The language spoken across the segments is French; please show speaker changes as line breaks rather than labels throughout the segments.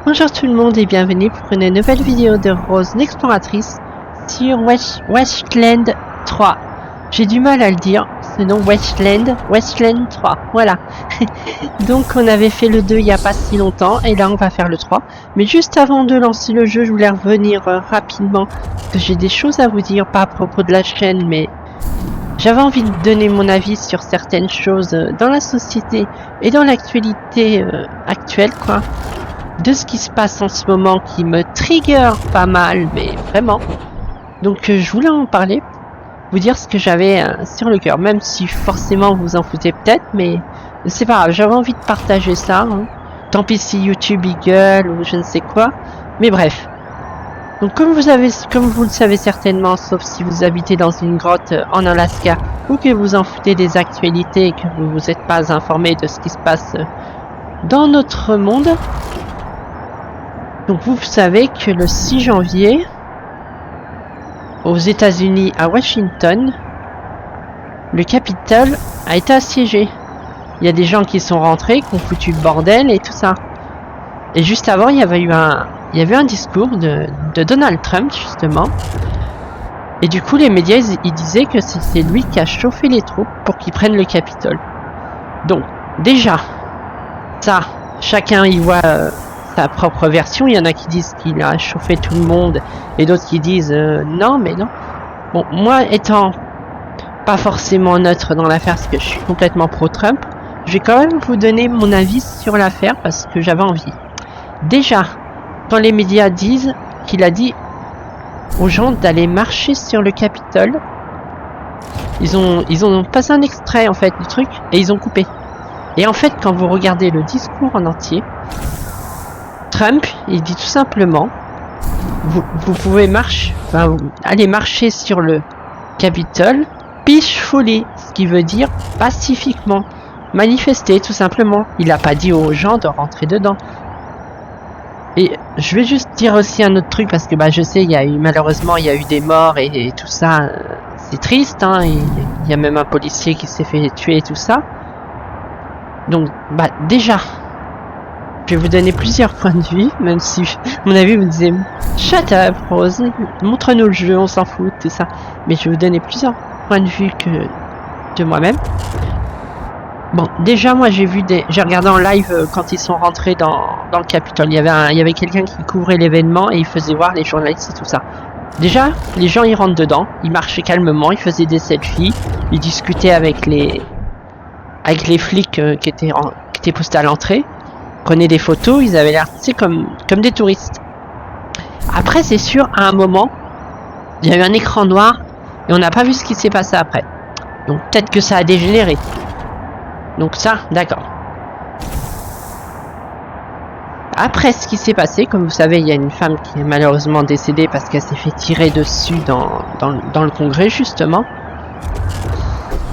Bonjour tout le monde et bienvenue pour une nouvelle vidéo de Rose l'exploratrice sur Wasteland 3. J'ai du mal à le dire, ce nom Wasteland 3, voilà. Donc on avait fait le 2 il n'y a pas si longtemps et là on va faire le 3. Mais juste avant de lancer le jeu, je voulais revenir rapidement, parce que j'ai des choses à vous dire, pas à propos de la chaîne, mais j'avais envie de donner mon avis sur certaines choses dans la société et dans l'actualité actuelle, quoi. De ce qui se passe en ce moment qui me trigger pas mal, mais vraiment. Donc je voulais en parler, vous dire ce que j'avais sur le cœur, même si forcément vous en foutez peut-être, mais c'est pas grave, j'avais envie de partager ça. Hein. Tant pis si YouTube y gueule ou je ne sais quoi, mais bref. Donc comme vous le savez certainement, sauf si vous habitez dans une grotte en Alaska ou que vous en foutez des actualités et que vous n'êtes pas informé de ce qui se passe dans notre monde. Donc vous savez que le 6 janvier, aux États-Unis, à Washington, le Capitole a été assiégé. Il y a des gens qui sont rentrés, qui ont foutu le bordel et tout ça. Et juste avant, il y avait eu un discours de Donald Trump, justement. Et du coup, les médias, ils disaient que c'est lui qui a chauffé les troupes pour qu'ils prennent le Capitole. Donc, déjà, ça, chacun y voit sa propre version. Il y en a qui disent qu'il a chauffé tout le monde et d'autres qui disent non, mais non. Bon, moi, étant pas forcément neutre dans l'affaire parce que je suis complètement pro-Trump, je vais quand même vous donner mon avis sur l'affaire parce que j'avais envie. Déjà, quand les médias disent qu'il a dit aux gens d'aller marcher sur le Capitole, ils ont passé un extrait en fait du truc et ils ont coupé. Et en fait, quand vous regardez le discours en entier, Trump, il dit tout simplement, vous pouvez aller marcher sur le Capitole peacefully, ce qui veut dire pacifiquement, manifester tout simplement. Il n'a pas dit aux gens de rentrer dedans. Et je vais juste dire aussi un autre truc parce que je sais, malheureusement il y a eu des morts et tout ça, c'est triste, hein, il y a même un policier qui s'est fait tuer et tout ça. Donc déjà, je vais vous donner plusieurs points de vue, même si, à mon avis, vous me disiez « Shut up, Rose, montre-nous le jeu, on s'en fout, tout ça. » Mais je vais vous donner plusieurs points de vue de moi-même. Bon, déjà, moi, j'ai regardé en live quand ils sont rentrés dans le Capitole. Il y avait quelqu'un qui couvrait l'événement et il faisait voir les journalistes et tout ça. Déjà, les gens, ils rentrent dedans, ils marchaient calmement, ils faisaient des selfies, ils discutaient avec les flics qui étaient postés à l'entrée. Prenaient des photos, ils avaient l'air, comme des touristes. Après, c'est sûr, à un moment, il y a eu un écran noir et on n'a pas vu ce qui s'est passé après. Donc peut-être que ça a dégénéré. Donc ça, d'accord. Après ce qui s'est passé, comme vous savez, il y a une femme qui est malheureusement décédée parce qu'elle s'est fait tirer dessus dans le congrès, justement.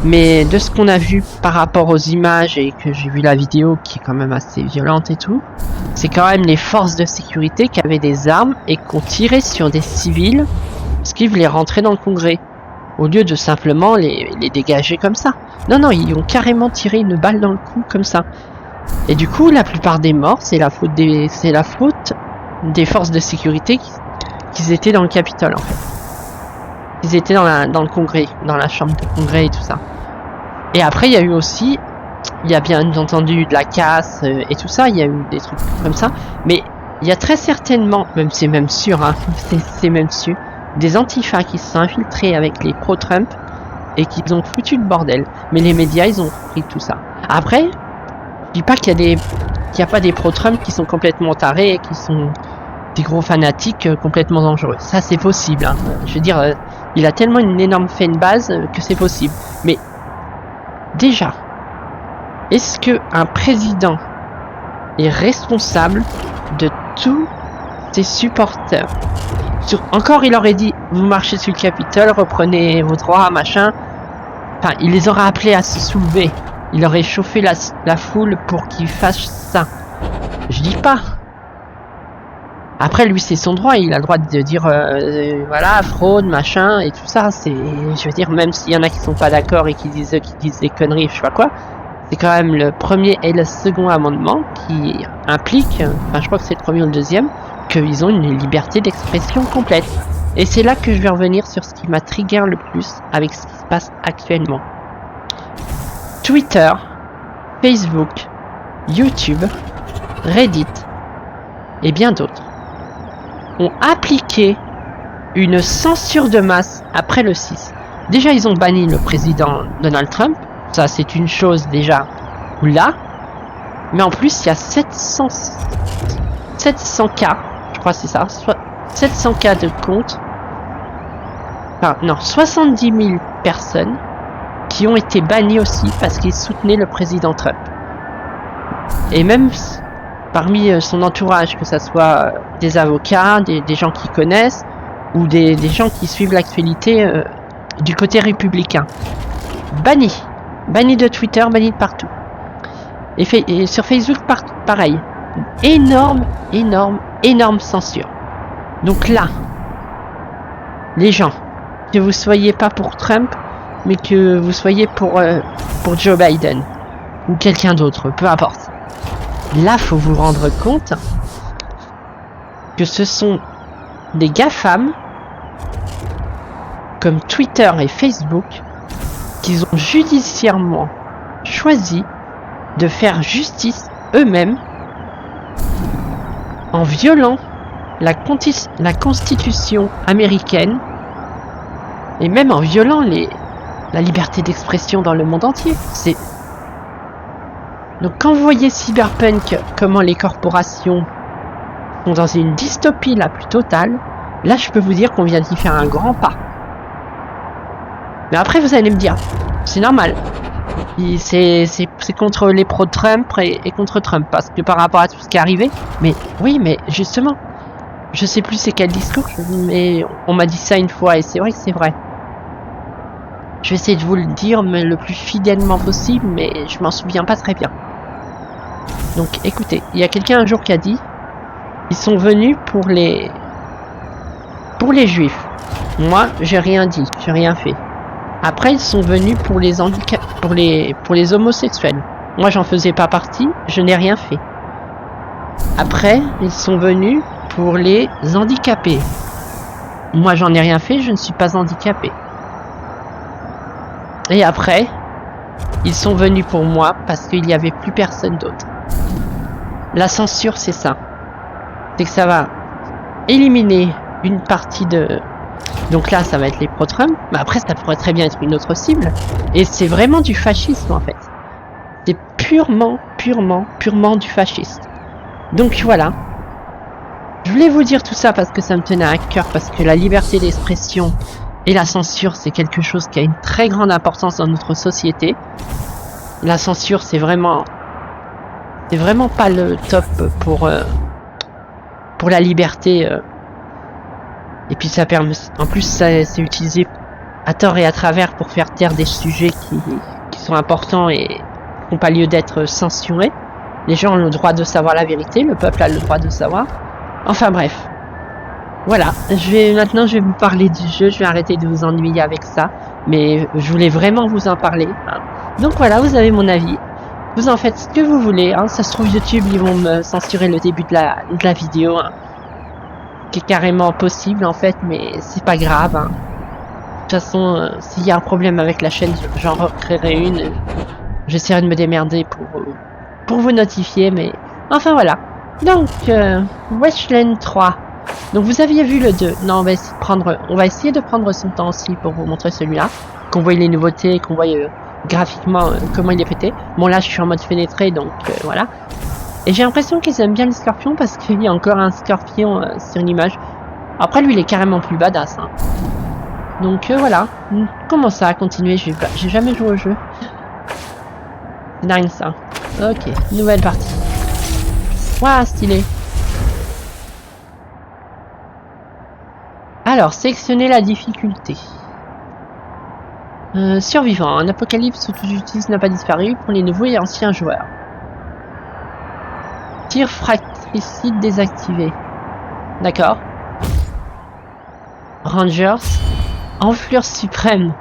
Mais de ce qu'on a vu par rapport aux images et que j'ai vu la vidéo qui est quand même assez violente et tout, c'est quand même les forces de sécurité qui avaient des armes et qui ont tiré sur des civils parce qu'ils voulaient rentrer dans le congrès au lieu de simplement les dégager comme ça. Non, ils ont carrément tiré une balle dans le cou comme ça. Et du coup, la plupart des morts, c'est la faute des forces de sécurité qui étaient dans le Capitole en fait. Ils étaient dans le congrès, dans la chambre de congrès et tout ça. Et après, il y a bien entendu de la casse et tout ça, il y a eu des trucs comme ça. Mais il y a très certainement, c'est même sûr, hein, c'est même sûr, des antifas qui se sont infiltrés avec les pro-Trump et qui ont foutu le bordel. Mais les médias, ils ont pris tout ça. Après, je dis pas qu'il y a pas des pro-Trump qui sont complètement tarés et qui sont des gros fanatiques complètement dangereux. Ça, c'est possible. Hein. Je veux dire, il a tellement une énorme fanbase que c'est possible. Mais déjà, est-ce qu'un président est responsable de tous ses supporters? Encore, il aurait dit, vous marchez sur le Capitole, reprenez vos droits, machin. Enfin, il les aurait appelés à se soulever. Il aurait chauffé la foule pour qu'ils fassent ça. Je dis pas. Après, lui, c'est son droit. Il a le droit de dire, voilà, fraude, machin, et tout ça. Je veux dire, même s'il y en a qui sont pas d'accord et qui disent des conneries, je sais pas quoi, C'est quand même le premier et le second amendement qui impliquent, enfin je crois que c'est le premier ou le deuxième, qu'ils ont une liberté d'expression complète. Et c'est là que je vais revenir sur ce qui m'a trigger le plus avec ce qui se passe actuellement. Twitter, Facebook, YouTube, Reddit et bien d'autres ont appliqué une censure de masse après le 6. Déjà, ils ont banni le président Donald Trump. Ça, c'est une chose déjà là. Mais en plus, il y a 700 cas, je crois que c'est ça, 700 cas de comptes. Enfin, non, 70 000 personnes qui ont été bannies aussi parce qu'ils soutenaient le président Trump. Et même parmi son entourage, que ce soit des avocats, des gens qui connaissent, ou des gens qui suivent l'actualité du côté républicain. Banni de Twitter, banni de partout. Et sur Facebook, pareil. Énorme censure. Donc là, les gens, que vous soyez pas pour Trump, mais que vous soyez pour Joe Biden, ou quelqu'un d'autre, peu importe. Là, faut vous rendre compte que ce sont des GAFAM, comme Twitter et Facebook, qu'ils ont judiciairement choisi de faire justice eux-mêmes en violant la constitution américaine et même en violant la liberté d'expression dans le monde entier. Donc quand vous voyez Cyberpunk, comment les corporations sont dans une dystopie la plus totale, là je peux vous dire qu'on vient d'y faire un grand pas. Mais après vous allez me dire, c'est normal. C'est contre les pro-Trump et contre Trump, parce que par rapport à tout ce qui est arrivé. Mais oui, mais justement, je sais plus c'est quel discours, mais on m'a dit ça une fois et c'est vrai que c'est vrai. Je vais essayer de vous le dire mais le plus fidèlement possible, mais je m'en souviens pas très bien. Donc écoutez, il y a quelqu'un un jour qui a dit, ils sont venus pour les juifs. Moi, j'ai rien dit, j'ai rien fait. Après, ils sont venus pour les pour les homosexuels. Moi, j'en faisais pas partie, je n'ai rien fait. Après, ils sont venus pour les handicapés. Moi, j'en ai rien fait, je ne suis pas handicapé. Et après, ils sont venus pour moi parce qu'il n'y avait plus personne d'autre. La censure, c'est ça. C'est que ça va éliminer une partie de... Donc là, ça va être les pro-Trump, mais après, ça pourrait très bien être une autre cible. Et c'est vraiment du fascisme, en fait. C'est purement du fascisme. Donc voilà. Je voulais vous dire tout ça parce que ça me tenait à cœur, parce que la liberté d'expression et la censure, c'est quelque chose qui a une très grande importance dans notre société. La censure, c'est vraiment pas le top pour la liberté. Et puis ça permet, en plus, c'est utilisé à tort et à travers pour faire taire des sujets qui sont importants et qui n'ont pas lieu d'être censurés. Les gens ont le droit de savoir la vérité, le peuple a le droit de savoir. Enfin bref. Voilà, maintenant je vais vous parler du jeu, je vais arrêter de vous ennuyer avec ça, mais je voulais vraiment vous en parler. Hein. Donc voilà, vous avez mon avis. Vous en faites ce que vous voulez, hein. Ça se trouve YouTube, ils vont me censurer le début de la vidéo, hein. Qui est carrément possible en fait, mais c'est pas grave. Hein. De toute façon, s'il y a un problème avec la chaîne, j'en recréerai une. J'essaierai de me démerder pour vous notifier, mais enfin voilà. Donc, Wasteland 3. Donc vous aviez vu le 2. Non, on va essayer de prendre son temps aussi pour vous montrer celui-là. Qu'on voit les nouveautés, qu'on voit graphiquement comment il est pété. Bon là, je suis en mode fenêtré, donc voilà. Et j'ai l'impression qu'ils aiment bien les scorpions parce qu'il y a encore un scorpion sur une image. Après, lui, il est carrément plus badass. Hein. Donc voilà. Comment ça a continué? J'ai jamais joué au jeu. C'est dingue ça. Ok, nouvelle partie. Waouh, stylé. Alors, sélectionnez la difficulté. Survivant. Un apocalypse où tout justice n'a pas disparu pour les nouveaux et anciens joueurs. Tir fratricide désactivé. D'accord. Rangers. Enflure suprême.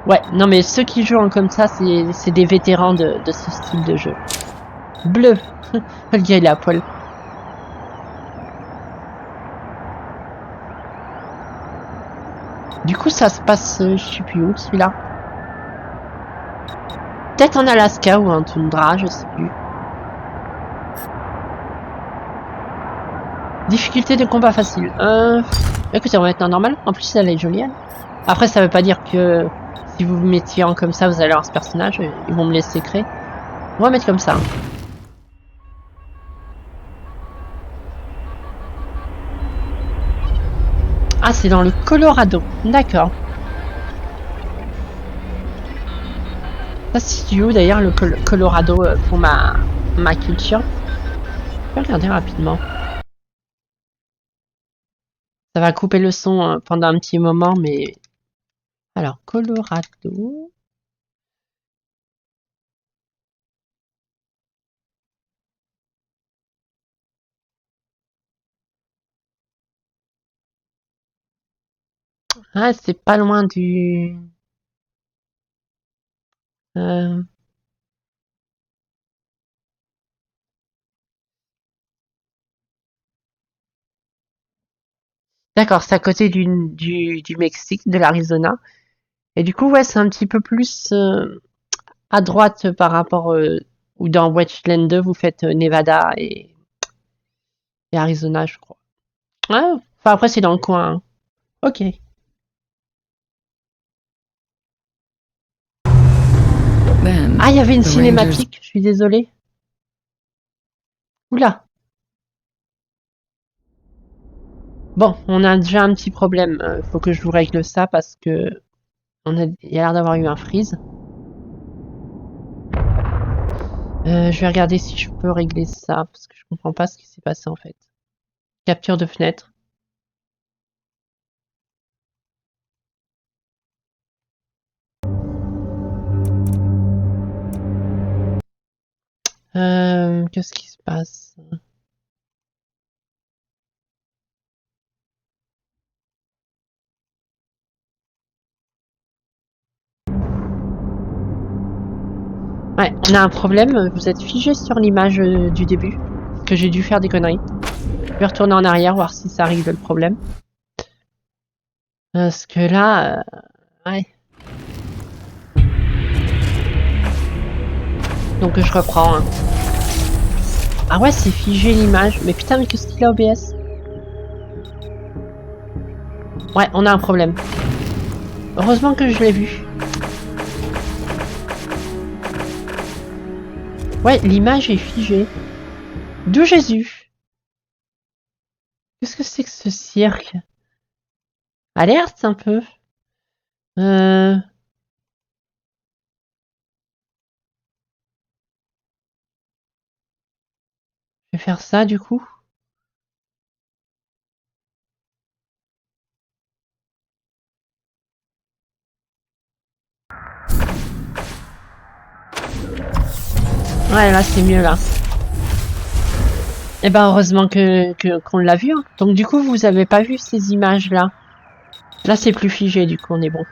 Ouais, non mais ceux qui jouent comme ça, c'est des vétérans de ce style de jeu. Bleu. Le gars il est à poil. Du coup ça se passe, je sais plus où celui-là. Peut-être en Alaska ou en toundra, je sais plus. Difficulté de combat facile. Écoutez, on va mettre en normal. En plus elle est jolie elle. Après ça veut pas dire que si vous vous mettiez en comme ça, vous allez avoir ce personnage. Ils vont me laisser créer. On va mettre comme ça. Ah, c'est dans le Colorado. D'accord. Ça se situe où d'ailleurs le Colorado pour ma culture? Je vais regarder rapidement. Ça va couper le son pendant un petit moment, mais... Alors, Colorado... Ah, c'est pas loin du... D'accord, c'est à côté du Mexique, de l'Arizona. Et du coup, ouais, c'est un petit peu plus à droite par rapport... ou dans Wetland 2, vous faites Nevada et Arizona, je crois. Ouais, enfin après, c'est dans le coin. Hein. Ok. Ah, il y avait une cinématique, je suis désolée. Oula. Bon, on a déjà un petit problème. Faut que je vous règle ça parce que il y a l'air d'avoir eu un freeze. Je vais regarder si je peux régler ça parce que je comprends pas ce qui s'est passé en fait. Capture de fenêtre. Qu'est-ce qui se passe? Ouais, on a un problème. Vous êtes figé sur l'image du début. Parce que j'ai dû faire des conneries. Je vais retourner en arrière voir si ça règle le problème. Parce que là, ouais. Donc je reprends. Hein. Ah ouais, c'est figé l'image. Mais putain, mais qu'est-ce qu'il a OBS? Ouais, on a un problème. Heureusement que je l'ai vu. Ouais, l'image est figée. D'où Jésus? Qu'est-ce que c'est que ce cirque? Alerte un peu. Je vais faire ça du coup. Ouais, là c'est mieux là. Et ben heureusement qu'on l'a vu. Hein. Donc du coup vous avez pas vu ces images là. Là c'est plus figé du coup on est bon.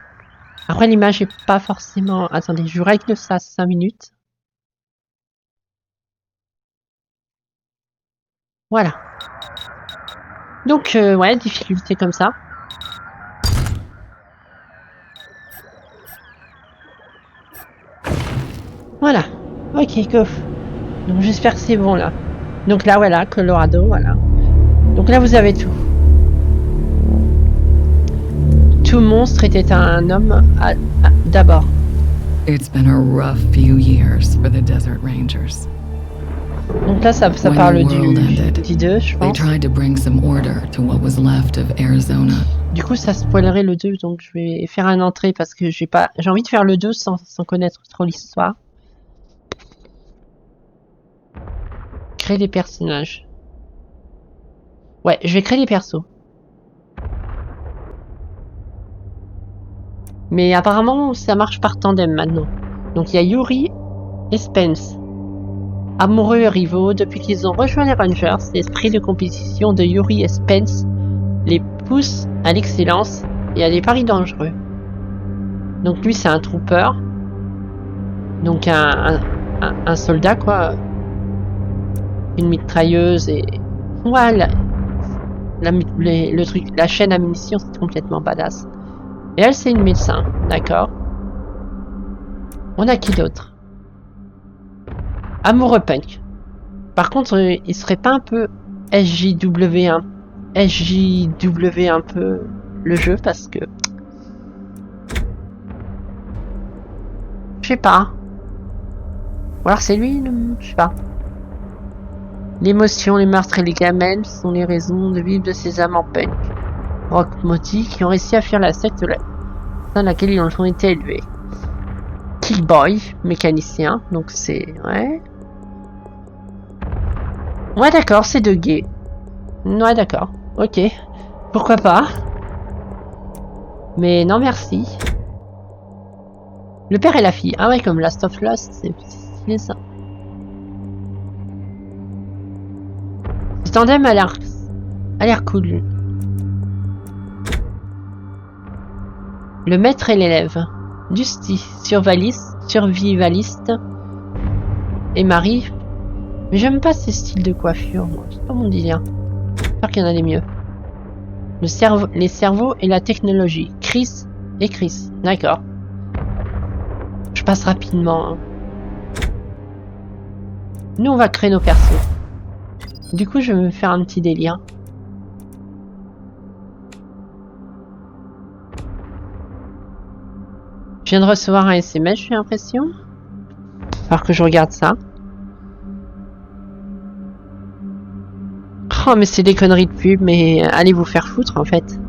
Après l'image est pas forcément... Attendez, je règle ça 5 minutes. Voilà. Donc ouais, difficulté comme ça. Voilà. Ok, go. Donc j'espère que c'est bon là. Donc là voilà, Colorado, voilà. Donc là vous avez tout. Tout monstre était un homme d'abord.
It's been a rough few years for the Desert Rangers.
Donc là ça parle du 2, je pense.
They tried to bring some order to what was left of Arizona.
Du coup ça spoilerait le 2, donc je vais faire un entrée parce que j'ai envie de faire le 2 sans connaître trop l'histoire. Créer des personnages. Ouais, je vais créer des persos. Mais apparemment, ça marche par tandem maintenant. Donc il y a Yuri et Spence. Amoureux et rivaux, depuis qu'ils ont rejoint les Rangers, l'esprit de compétition de Yuri et Spence les pousse à l'excellence et à des paris dangereux. Donc lui c'est un trooper. Donc un soldat quoi. Une mitrailleuse et... Voilà. Le truc, la chaîne à munitions c'est complètement badass. Et elle c'est une médecin, d'accord. On a qui d'autre? Amoureux punk. Par contre, il serait pas un peu SJW un peu le jeu parce que... Je sais pas. Ou alors c'est lui, je sais pas. L'émotion, les meurtres et les gamelles sont les raisons de vivre de ces amants punk. Rock Motti qui ont réussi à fuir la secte dans laquelle ils ont été élevés. Killboy, mécanicien, donc c'est... Ouais. Ouais d'accord, c'est de gays. Ouais d'accord, ok. Pourquoi pas. Mais non merci. Le père et la fille. Ah ouais, comme Last of Us, c'est stylé ça. Ce tandem a l'air cool. Le maître et l'élève. Dusty, survivaliste. Et Marie. Mais j'aime pas ces styles de coiffure, moi. C'est pas mon délire. J'espère qu'il y en a des mieux. Les cerveaux et la technologie. Chris et Chris. D'accord. Je passe rapidement. Hein. Nous, on va créer nos persos. Du coup, je vais me faire un petit délire. Je viens de recevoir un SMS, j'ai l'impression. Alors que je regarde ça. Oh, mais c'est des conneries de pub, mais allez vous faire foutre, en fait.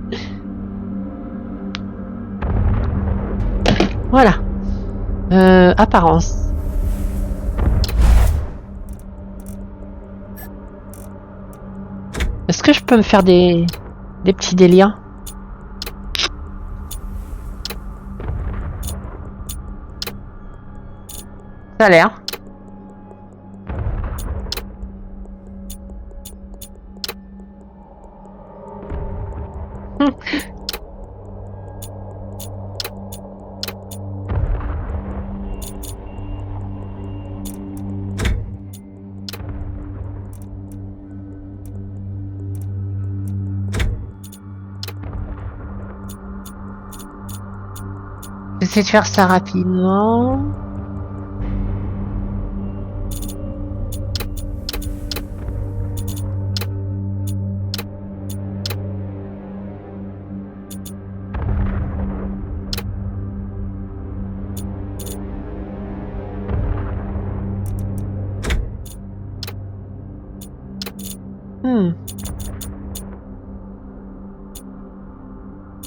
Voilà. Apparence. Est-ce que je peux me faire des petits délires? Ça a l'air. J'essaie de faire ça rapidement.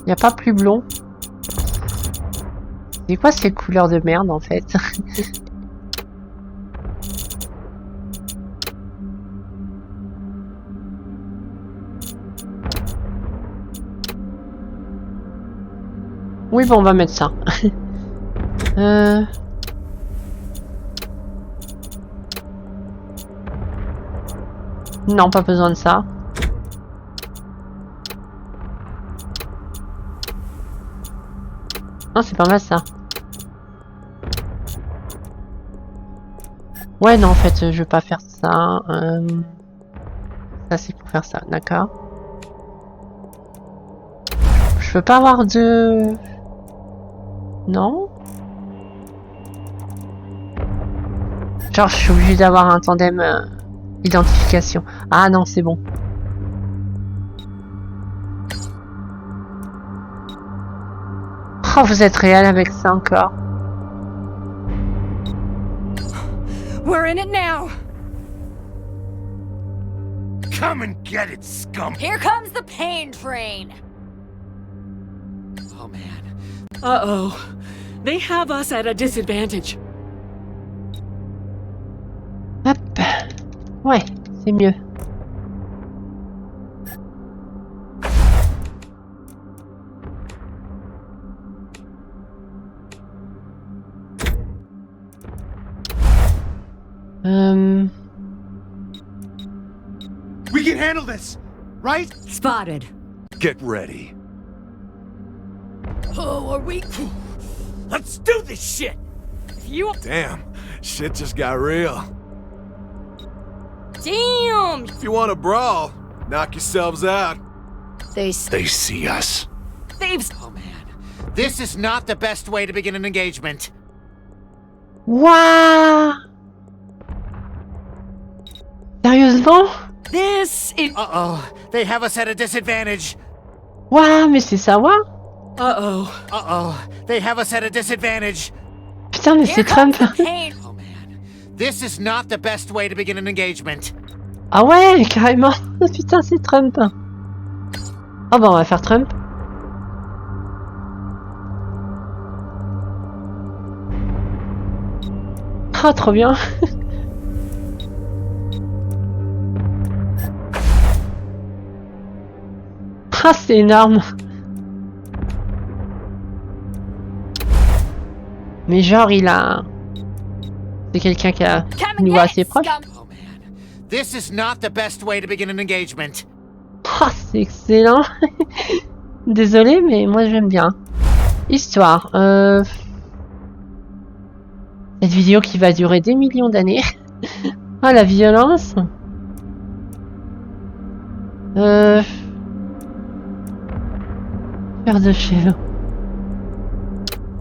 Y a pas plus blond. C'est quoi ces couleurs de merde en fait? Oui bon on va mettre ça. Non pas besoin de ça. Non c'est pas mal ça. Ouais non en fait je veux pas faire ça. Ça c'est pour faire ça, d'accord. Je peux pas avoir de... Non. Genre je suis obligé d'avoir un tandem identification. Ah non c'est bon. Oh vous êtes réel avec ça encore.
We're in it now.
Come and get it, scum!
Here comes the pain train.
Oh man.
Uh-oh. They have us at a disadvantage.
Hop. Ouais, c'est mieux.
We can handle this, right?
Spotted.
Get ready.
Oh, are we?
Let's do this shit!
If you
Damn, shit just got real.
damn,
If you want to brawl, knock yourselves out.
they
see us.
thieves.
Oh man, this is not the best way to begin an engagement.
Waouh! Sérieusement?
This is.
Uh-oh, they have us at a disadvantage.
Waouh, mais c'est ça, waouh!
Uh-oh.
Uh-oh, they have us at a disadvantage.
Putain, mais
Here
c'est
comes
Trump!
the pain.
Oh man, this is not the best way to begin an engagement.
Ah ouais, carrément! Putain, c'est Trump! Oh bah, on va faire Trump. Ah, trop bien! Ah, c'est énorme! Mais genre, il a... C'est quelqu'un qui a
Come
une
and
voix
get
assez
it,
proche.
scum.
Oh man, this is not the best way to begin an engagement.
Ah, c'est excellent! Désolé, mais moi j'aime bien. Histoire. Cette vidéo qui va durer des millions d'années. Ah, la violence. Paire de cheveux.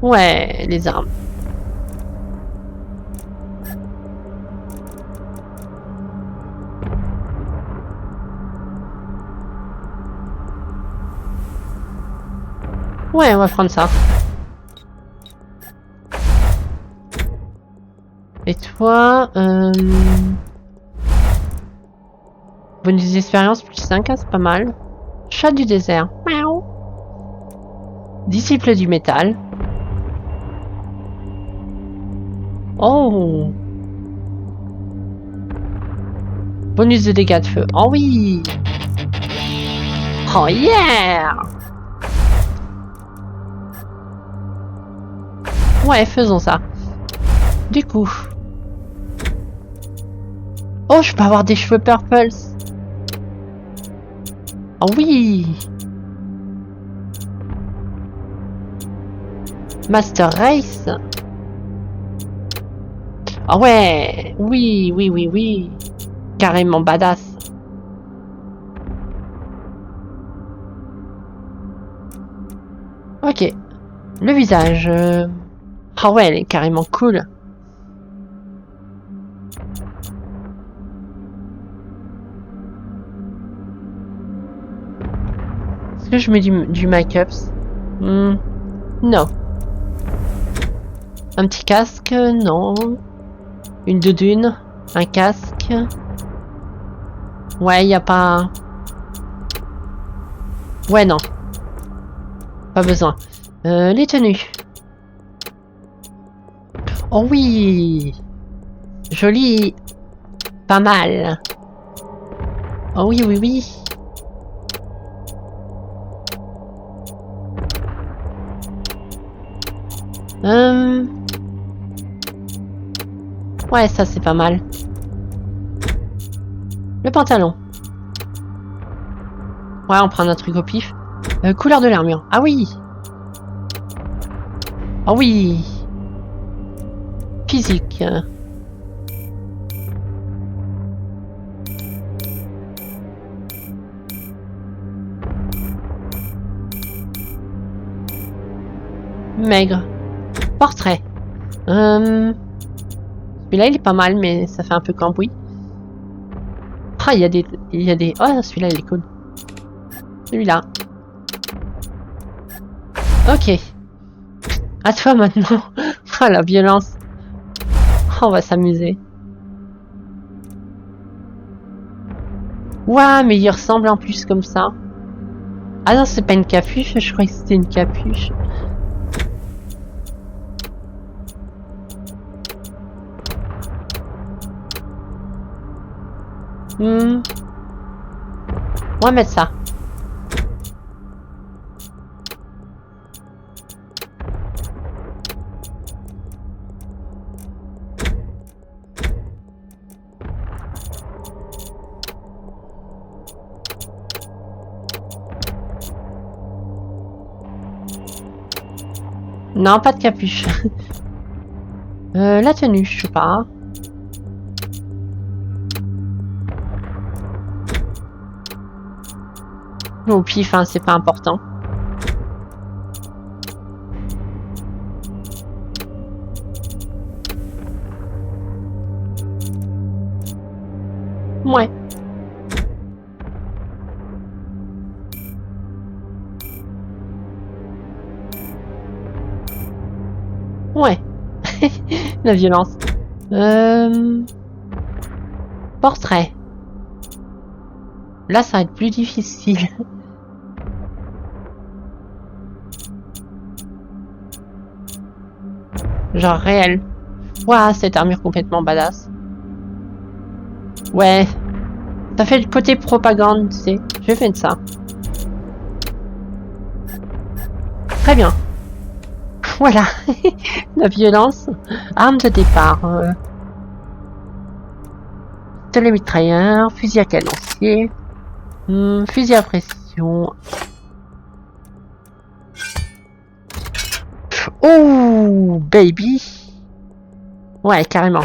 Ouais, les armes. Ouais, on va prendre ça. Et toi, bonus d'expérience plus 5, c'est pas mal. Chat du désert. Miaou. Disciple du métal. Oh. Bonus de dégâts de feu. Oh oui. Oh yeah. Ouais, faisons ça. Du coup. Oh, je peux avoir des cheveux purples. Oh oui. Master Race. Ah ouais. Oui, oui, oui, oui. Carrément badass. Ok. Le visage. Ah ouais, elle est carrément cool. Est-ce que je mets du make-up? Non. Un petit casque? Non. Une doudoune? Un casque? Ouais, y a pas... Ouais, non. Pas besoin. Les tenues. Oh oui! Joli! Pas mal! Oh oui, oui, oui! Ouais, ça c'est pas mal. Le pantalon. Ouais, on prend un truc au pif. Couleur de l'armure. Ah oui! Oh oui! Physique. Maigre. Portrait. Celui-là il est pas mal mais ça fait un peu cambouis. Ah il y a des... Oh celui-là il est cool. Celui-là. Ok. À toi maintenant. Ah la violence. On va s'amuser. Ouah, mais il ressemble en plus comme ça. Ah non, c'est pas une capuche, je croyais que c'était une capuche. On va mettre ça. Non, pas de capuche. La tenue, je sais pas. Au pif, hein, c'est pas important. Ouais. Ouais. La violence. Portrait. Là, ça va être plus difficile. Genre réel. Ouah, cette armure complètement badass. Ouais. Ça fait le côté propagande, tu sais. Je vais faire ça. Très bien. Voilà. La violence. Arme de départ. Télémitrailleur. Fusil à canoncier. Fusil à pression. Oh, baby. Ouais, carrément.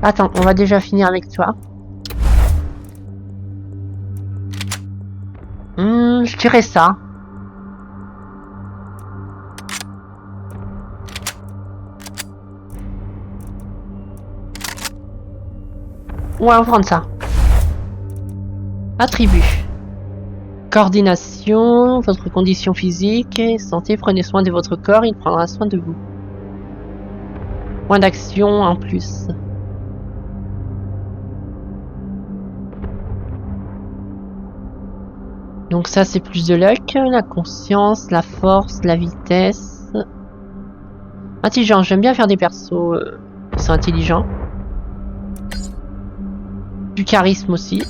Attends, on va déjà finir avec toi. Je dirais ça. Ouais, on va prendre ça. Attribut. Coordination, votre condition physique et santé, prenez soin de votre corps, il prendra soin de vous. Point d'action en plus. Donc ça c'est plus de luck, la conscience, la force, la vitesse. Intelligent, j'aime bien faire des persos qui sont intelligents. Du charisme aussi.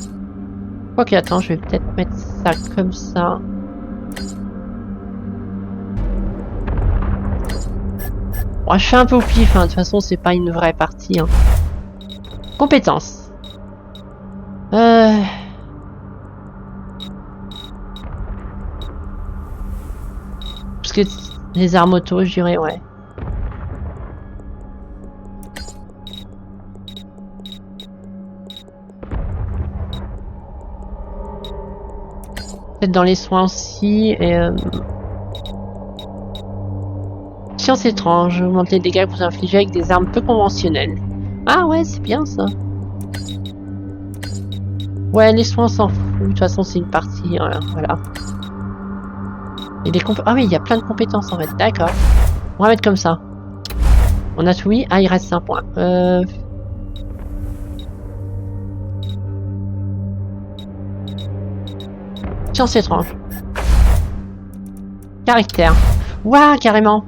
Quoique attends, je vais peut-être mettre ça comme ça. Bon, je fais un peu au pif, hein. De toute façon c'est pas une vraie partie. Hein. Compétences. Parce que les armes auto, je dirais, ouais. Peut-être dans les soins aussi. Et science étrange, augmente les dégâts que vous infligez avec des armes peu conventionnelles. Ah ouais, c'est bien ça. Ouais, les soins on s'en fout. De toute façon, c'est une partie. Voilà. Et des ah oui, il y a plein de compétences en fait. D'accord. On va mettre comme ça. On a tout mis. Ah, il reste un point. Science étrange. Caractère. Waouh, carrément.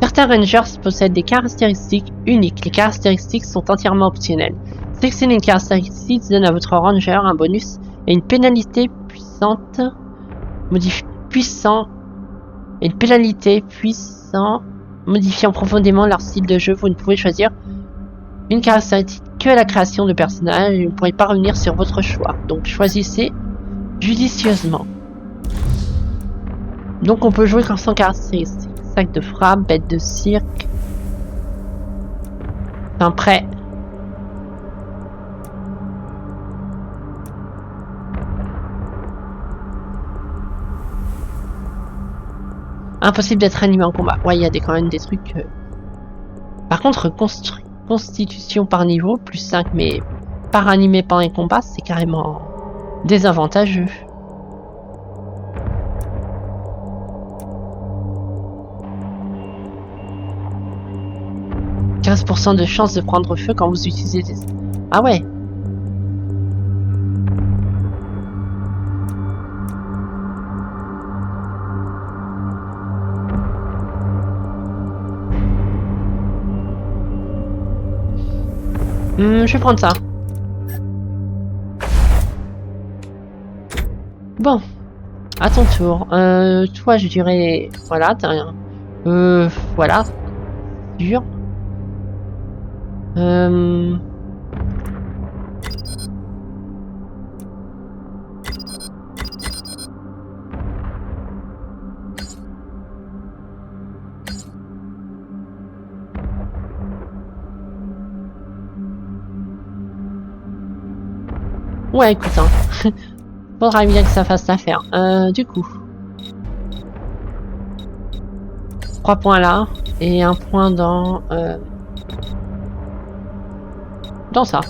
Certains rangers possèdent des caractéristiques uniques. Les caractéristiques sont entièrement optionnelles. Sélectionnez une caractéristique donne à votre ranger un bonus et une pénalité puissante. Modifiant profondément leur style de jeu. Vous ne pouvez choisir une caractéristique que à la création de personnages et vous ne pourrez pas revenir sur votre choix. Donc choisissez judicieusement. Donc on peut jouer comme sans caractéristique. Sac de frappe, bête de cirque. Un prêt. Impossible d'être animé en combat. Ouais, il y a quand même des trucs... Par contre, constitution par niveau, plus 5, mais par animé pendant un combat, c'est carrément désavantageux. « 15% de chance de prendre feu quand vous utilisez des... » Ah ouais. Je vais prendre ça. Bon. À ton tour. Toi, je dirais... Voilà, t'as rien. Voilà. Dur. Ouais, écoute, hein. Faudra bien que ça fasse l'affaire. Du coup. 3 points là. Et un point dans ça.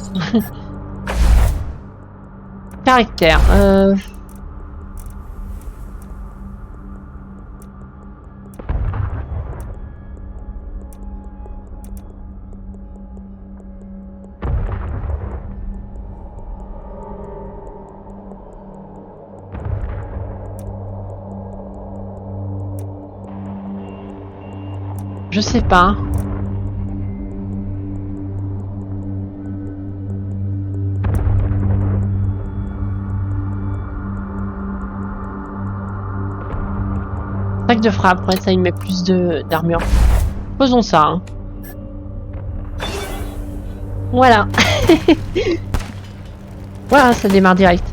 Caractère. Je sais pas. Attaque de frappe, ouais, ça il met plus d'armure. Faisons ça. Hein. Voilà. Voilà, ça démarre direct.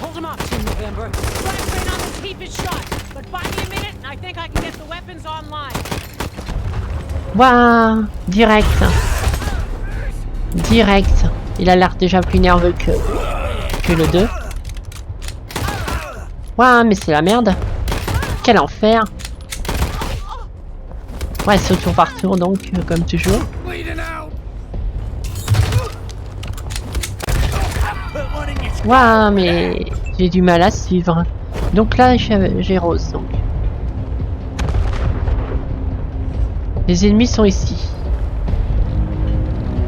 Hold him off, Team November. Flashbang on the keep his shot, but buy me a minute and I think I can get the weapons online.
Waouh, direct. Direct. Il a l'air déjà plus nerveux que le 2. Waouh, mais c'est la merde. Quel enfer. Ouais, c'est au tour par tour donc, comme toujours. Waouh, mais j'ai du mal à suivre. Donc là, j'ai Rose. Donc. Les ennemis sont ici.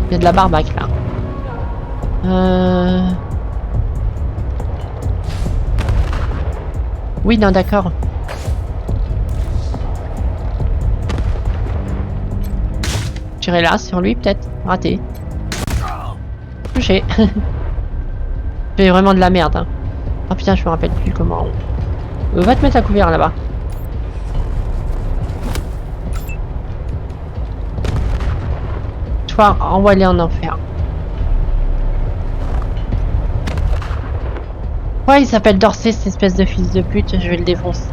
Il y a de la barbaque là. Oui, non, d'accord. J'irai là, sur lui, peut-être. Raté. Touché. J'ai vraiment de la merde. Hein. Oh putain, je me rappelle plus comment. Va te mettre à couvert là-bas. Toi, envoie-les en enfer. Ouais, il s'appelle Dorsey, cette espèce de fils de pute, je vais le défoncer.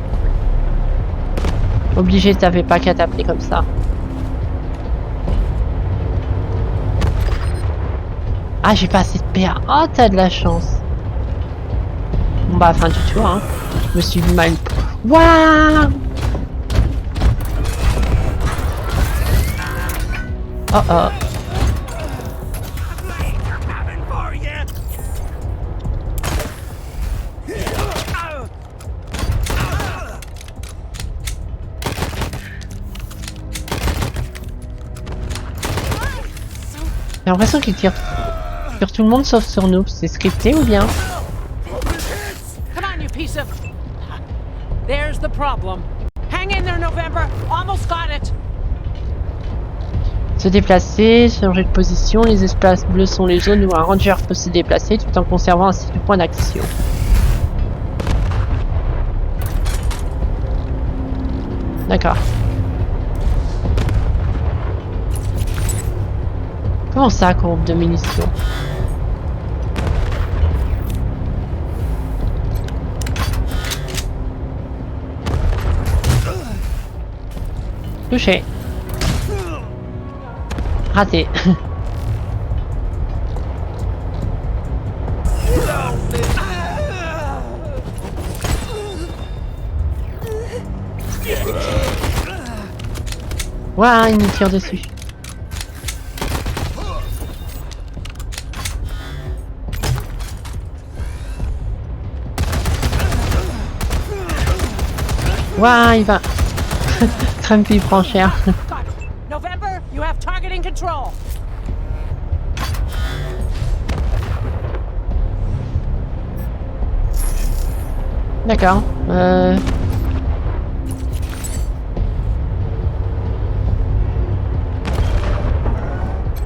Obligé, t'avais pas qu'à t'appeler comme ça. Ah, j'ai pas assez de PA. Oh, t'as de la chance. Bon bah, fin du tour, hein. Je me suis vu mal. Waouh! Oh oh. J'ai l'impression qu'il tire sur tout le monde sauf sur nous. C'est scripté ou bien?
Come on, you piece of... There's the problem. Hang in there, November. Almost got it.
Se déplacer, changer de position. Les espaces bleus sont les zones où un ranger peut se déplacer tout en conservant ainsi le point d'action. D'accord. Comment ça, courbe de munitions? Touché. Raté. Ouah, il nous tire dessus. Ouah, il va. Trump il prend cher.
November, you have targeting control.
D'accord.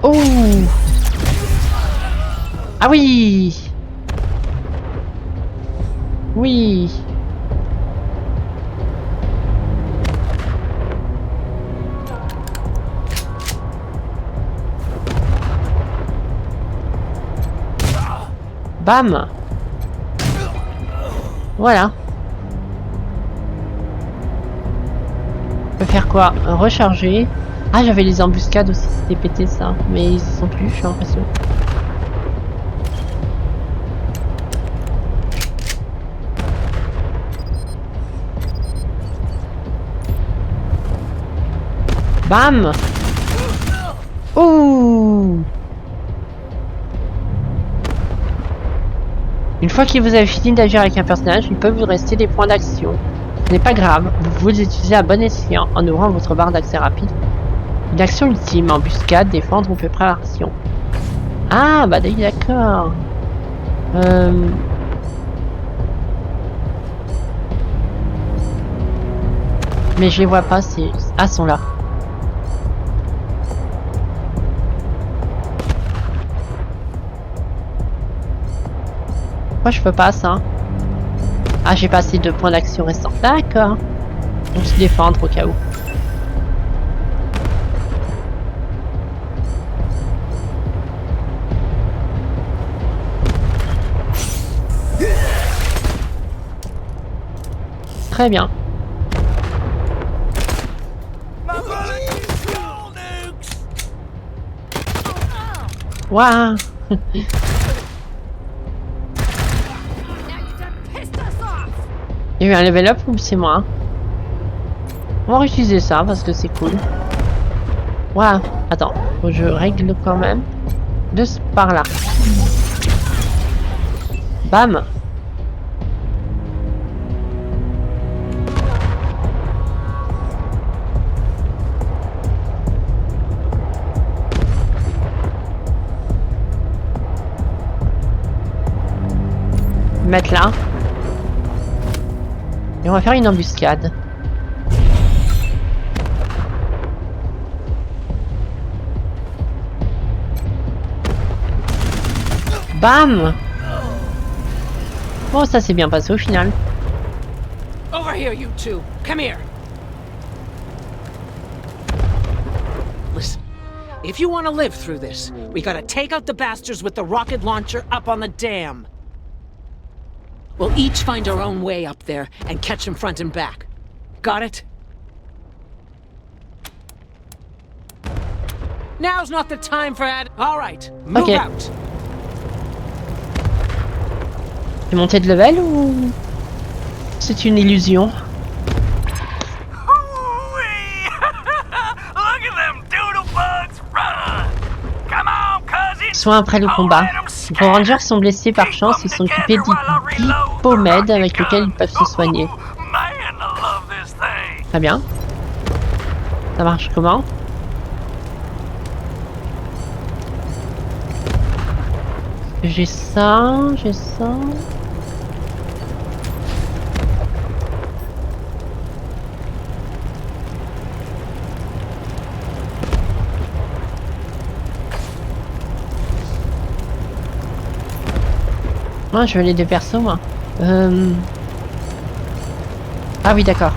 Oh. Ah oui. Oui. Bam. Voilà. On peut faire quoi? Recharger. Ah, j'avais les embuscades aussi, c'était pété ça. Mais ils y sont plus, j'ai l'impression. Bam! Ouh! Une fois que vous avez fini d'agir avec un personnage, il peut vous rester des points d'action. Ce n'est pas grave, vous pouvez les utiliser à bon escient en ouvrant votre barre d'accès rapide. Une action ultime, embuscade, défendre ou préparation. Ah, bah d'accord. Mais je les vois pas, c'est... Ah, sont là. Pourquoi je peux pas ça? Ah, j'ai pas assez de points d'action restants. D'accord. On se défendre au cas où. Très bien. Waouh. Il y a eu un level up ou c'est moi? On va réutiliser ça parce que c'est cool. Waouh. Attends, faut que je règle quand même. De par là. Bam. Mettre là. Et on va faire une embuscade. Bam! Bon, ça s'est bien passé au final.
Over here, you two. Come here. Listen, if you want to live through this, we gotta take out the bastards with the rocket launcher up on the dam. We'll each find our own way up there and catch them front and back. Got it? Now's not the time for that. All right, move
Okay.
out.
C'est monté de level ou c'est une illusion?
Look at them doodle bugs run! Come on, cousins!
Soins après le combat. Les Rangers sont blessés par chance et sont équipés d'hypomèdes avec lesquels ils peuvent se soigner.
Man, I love this thing!
Très bien. Ça marche comment? J'ai ça, j'ai ça. Moi, je veux les deux persos, moi. Ah oui, d'accord.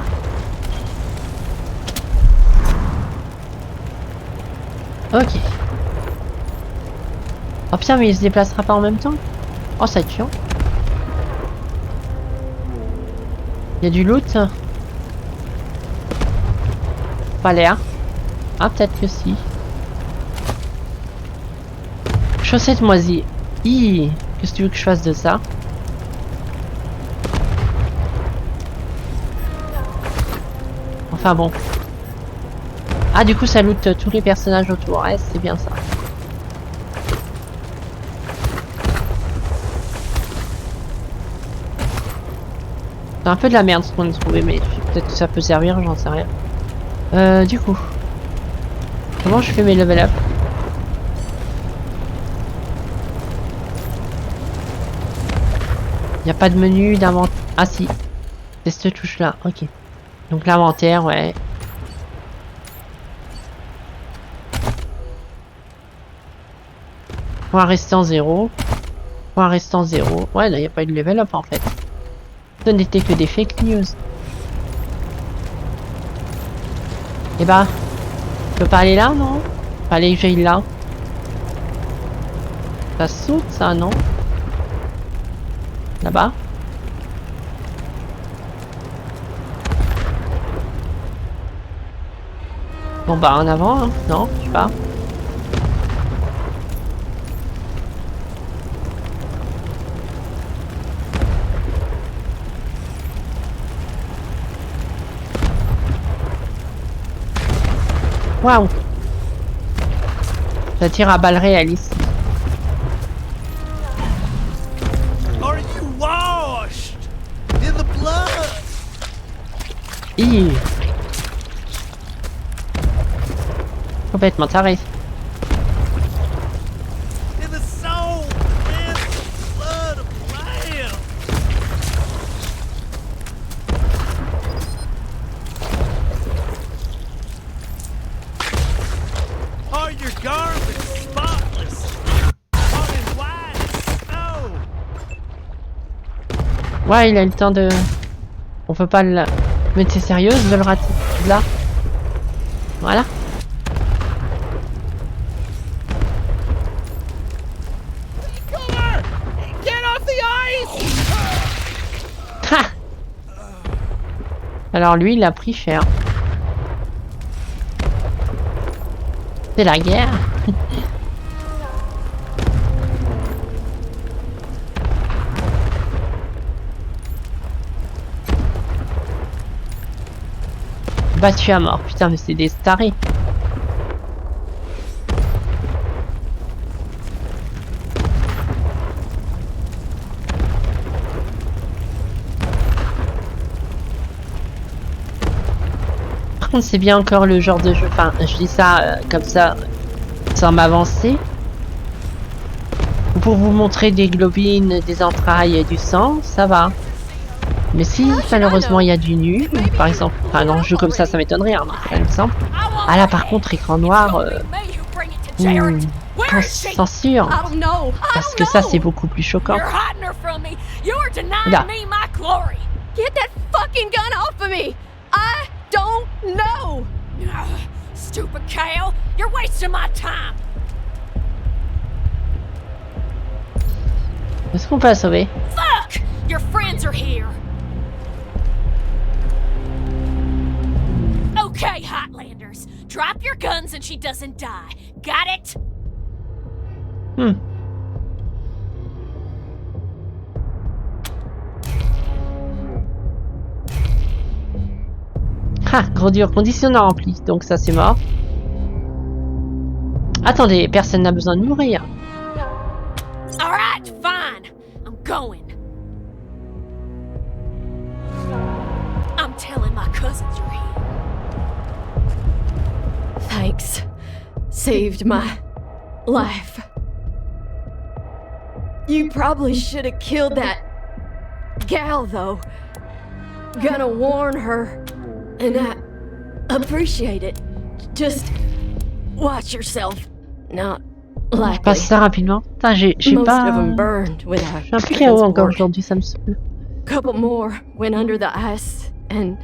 Ok. Oh putain, mais il se déplacera pas en même temps? Oh, ça va être chiant. Il y a du loot? Pas l'air. Ah, peut-être que si. Chaussettes moisies. Hi. Qu'est-ce que tu veux que je fasse de ça? Enfin bon. Ah, du coup, ça loot tous les personnages autour. Ouais, c'est bien ça. C'est un peu de la merde ce qu'on a trouvé, mais peut-être que ça peut servir, j'en sais rien. Du coup. Comment je fais mes level up? Il n'y a pas de menu d'inventaire. Ah si. C'est cette touche là. Ok. Donc l'inventaire, ouais. Point restant 0. Point restant 0. Ouais, là, il n'y a pas eu de level up en fait. Ce n'était que des fake news. Et bah. Je peux pas aller là, non? Fallait que j'aille là. Ça saute ça, non? Là-bas. Bon bah en avant, hein. Non, je sais pas. Waouh! Ça tire à balles réelles ici.
Are you washed in the blood?
Hi. Complètement taré.
In the soul and the blood of the Lamb. Are your garments spotless? Are they white as snow?
Ouais, il a le temps de... On peut pas le... Mais t'es sérieuse de le rater là? Voilà.
Get off the ice!
Ha! Alors lui, il a pris cher. C'est la guerre. Battu à mort. Putain, mais c'est des starés. Par contre, c'est bien encore le genre de jeu. Enfin, je dis ça comme ça, sans m'avancer. Pour vous montrer des globines, des entrailles et du sang, ça va. Mais si malheureusement il y a du nu, par exemple, enfin dans un jeu comme ça m'étonnerait, hein, par exemple. Ah là par contre écran noir, censure,
I don't know.
parce que ça c'est beaucoup plus choquant.
You're hiding her from me. You're denying
Là.
me my glory. Get that fucking gun off of me. I don't know. Stupid cow. You're wasting my time.
Est-ce qu'on peut la sauver?
Fuck! Your friends are here. Okay, Highlander. Drop your guns and she doesn't die. Got it?
Ah, gros dur, condition non remplie, donc ça c'est mort. Attendez, personne n'a besoin de mourir.
Alright, fine. I'm going. I'm telling my cousins you're here.
Thanks. Saved my life. You probably should have killed that gal, though. Gonna warn her. And I appreciate it. Just watch yourself. Not
Je
likely.
passe ça rapidement. Putain, j'ai
Most
pas...
of them burned without
Je suis un peu KO encore
transport.
aujourd'hui, ça me saoule.
Couple more went under the ice and...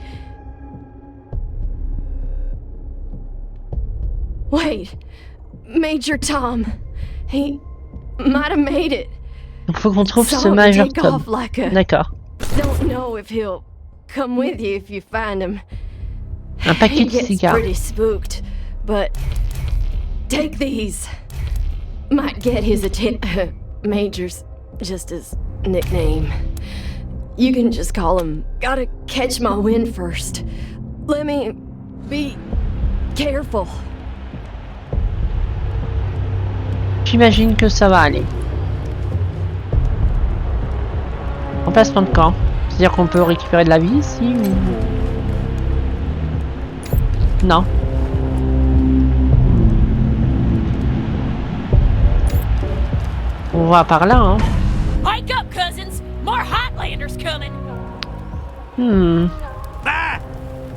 Wait, Major Tom. He might have made it.
Donc faut qu'on trouve ce
Saw him
Major
take
Tom.
off like a...
D'accord.
Don't know if he'll come with you if you find him.
Un
He
paquet de
gets
cigares.
pretty spooked, but take these. Might get his attention. Major's just his nickname. You can just call him. Gotta catch my wind first. Let me be careful.
J'imagine que ça va aller. Emplacement de camp. C'est-à-dire qu'on peut récupérer de la vie ici ou... Non. On va par là, hein.
Wake up, cousins. More Highlanders coming.
Bye!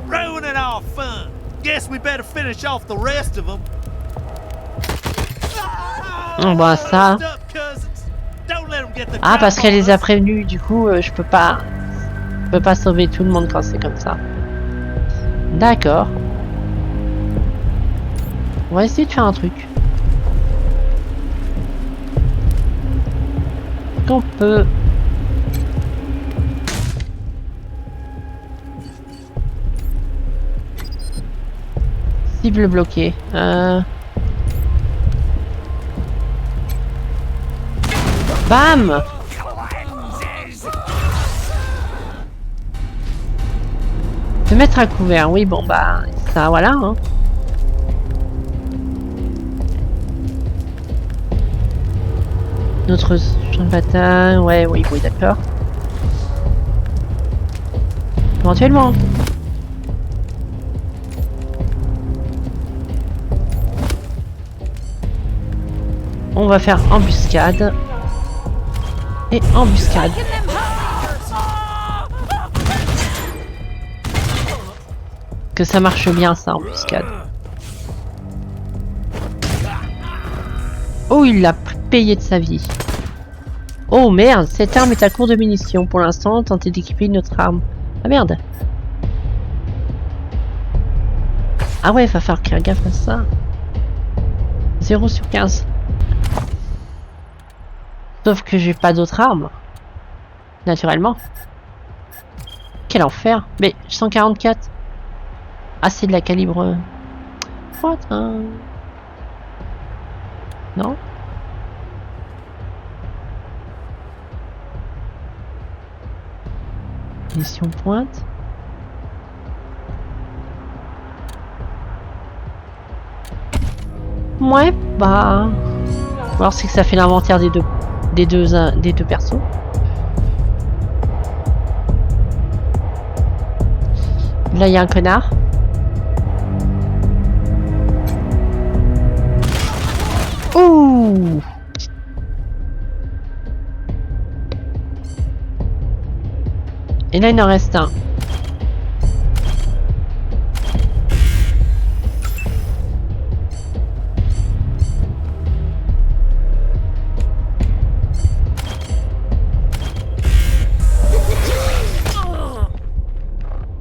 Ruining our fun. Guess we better finish off the rest of them.
On voit ça. Ah, parce qu'elle les a prévenus, du coup, je peux pas sauver tout le monde quand c'est comme ça. D'accord. On va essayer de faire un truc. Qu'on peut... Cible bloquée. Bam! Se mettre à couvert, oui, bon bah, ça voilà. Hein. Notre champ de bataille, ouais, oui, d'accord. Éventuellement. On va faire embuscade. Et embuscade. Que ça marche bien ça, embuscade. Oh, il l'a payé de sa vie. Oh merde, cette arme est à court de munitions. Pour l'instant, tentez d'équiper une autre arme. Ah merde. Ah ouais, va falloir faire gaffe à ça. 0 sur 15. Sauf que j'ai pas d'autres armes. Naturellement. Quel enfer. Mais 144. Ah, c'est de la calibre... What, hein? Non? Mission pointe. Ouais, bah... Alors c'est que ça fait l'inventaire des deux persos. Là, il y a un connard. Ouh! Et là, il en reste un.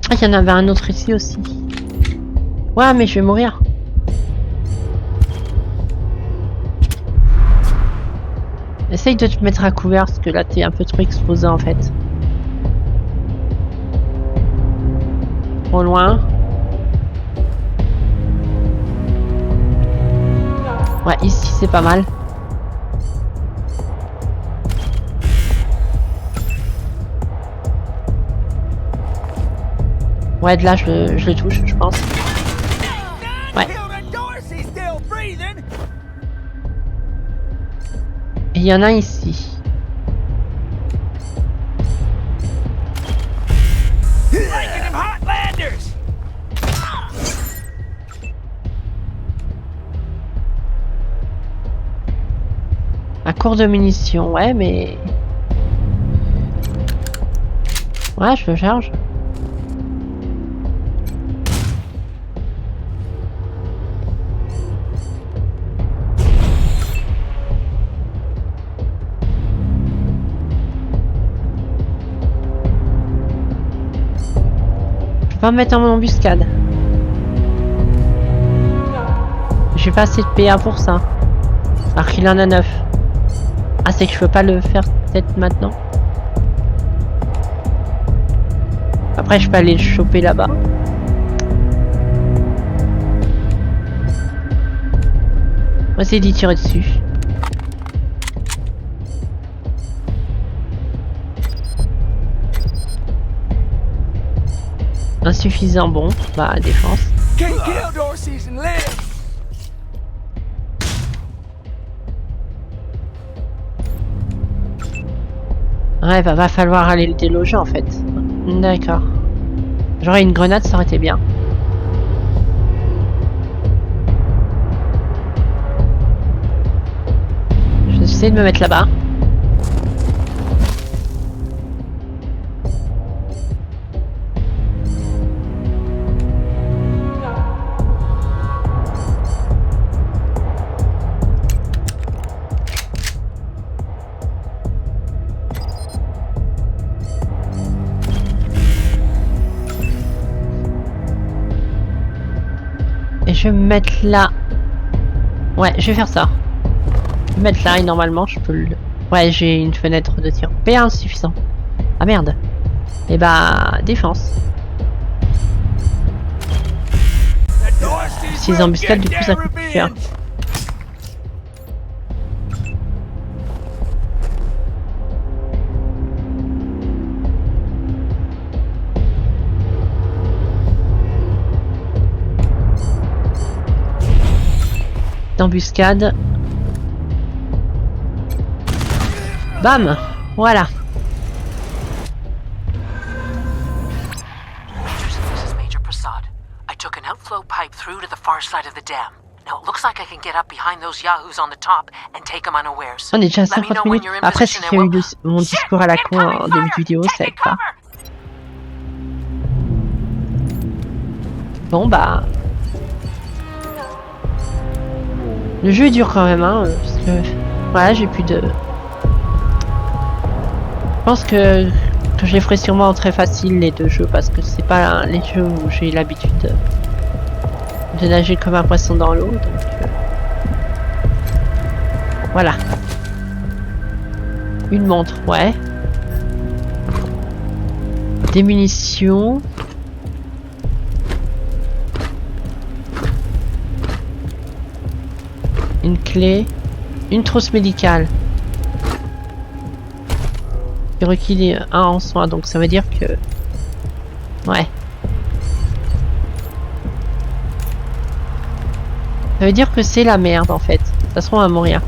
Ah, il y en avait un autre ici aussi. Ouais, mais je vais mourir. Essaye de te mettre à couvert parce que là t'es un peu trop exposé en fait. Trop loin. Ouais, ici c'est pas mal. Ouais, de là je le touche, je pense. Ouais. Et il y en a ici. À court de munitions, ouais, mais... Ouais, je le charge. Je vais pas me mettre en embuscade. J'ai pas assez de PA pour ça. Alors qu'il en a 9. Ah, c'est que je peux pas le faire peut-être maintenant. Après, je peux aller le choper là-bas. On va essayer d'y tirer dessus. Insuffisant, bon, bah défense. Ouais, bah va falloir aller le déloger en fait. D'accord. J'aurais une grenade, ça aurait été bien. Je vais essayer de me mettre là-bas. Je vais me mettre là. Ouais, je vais faire ça. Je vais me mettre là et normalement je peux le... Ouais, j'ai une fenêtre de tir. P1 suffisant. Ah merde. Et bah, défense. ces embuscades, du coup, ça coûte plus cher. D'embuscade. Bam! Voilà.
This is Major Prasad. I took an outflow pipe through to the far side of the dam. Now it looks like I can get up behind those yahoos on the top and take them unawares.
On est déjà à
Let me
50
know when
minutes.
you're in
Après, si
position
j'ai eu
and we'll...
mon discours à la con en début de vidéo, ça aide pas. Bon, bah... Le jeu est dur quand même, hein, parce que... Voilà, j'ai plus de... Je pense que je les ferai sûrement très facile les deux jeux, parce que c'est pas les jeux où j'ai l'habitude de nager comme un poisson dans l'eau, donc... Voilà. Une montre, ouais. Des munitions. Une clé. Une trousse médicale. J'ai requis un en soin, donc ça veut dire que... Ouais. Ça veut dire que c'est la merde en fait. Ça se trouve à mourir.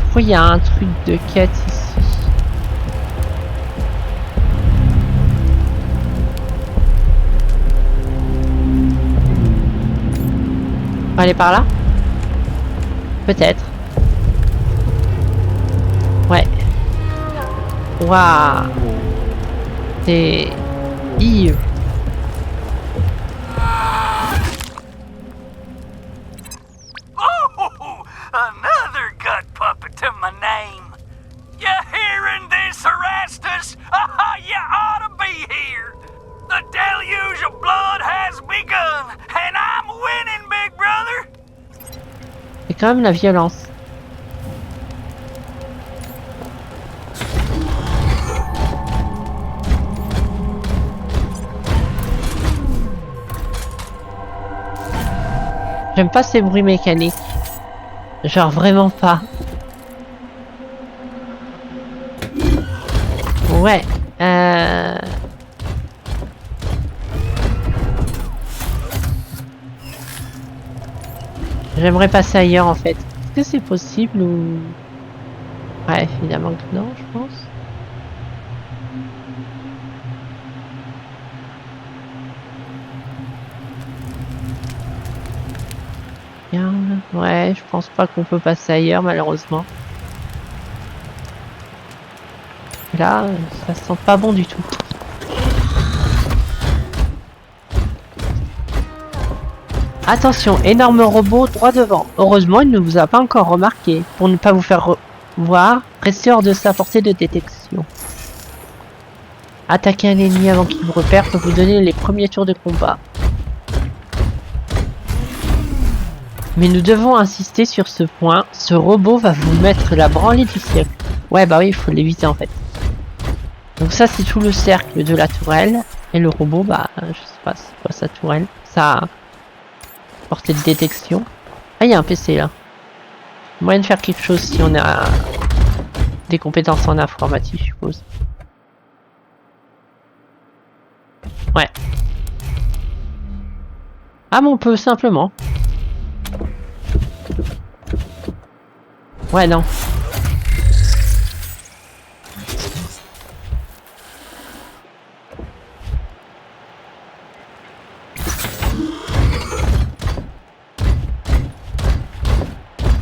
Pourquoi il y a un truc de quête ici? On va aller par là? Peut-être. Ouais. Waouh. C'est... Yves.
Oh, another gut puppet to my name. You hearing this, Erastus? You ought to be here. The deluge of blood has begun, and I'm winning, big brother.
C'est quand même la violence. J'aime pas ces bruits mécaniques. Genre vraiment pas. Ouais. J'aimerais passer ailleurs en fait. Est-ce que c'est possible ou... Ouais, évidemment que non, je pense. Ouais, je pense pas qu'on peut passer ailleurs malheureusement. Là, ça sent pas bon du tout. Attention, énorme robot droit devant. Heureusement, il ne vous a pas encore remarqué. Pour ne pas vous faire voir, restez hors de sa portée de détection. Attaquer un ennemi avant qu'il vous repère peut vous donner les premiers tours de combat. Mais nous devons insister sur ce point. Ce robot va vous mettre la branlée du siècle. Ouais, bah oui, il faut l'éviter en fait. Donc ça, c'est tout le cercle de la tourelle. Et le robot, bah, je sais pas, c'est quoi sa tourelle? Ça... portée de détection. Ah, il y a un PC là. Moyen de faire quelque chose si on a des compétences en informatique, je suppose. Ouais. Ah, mais on peut simplement. Ouais, non.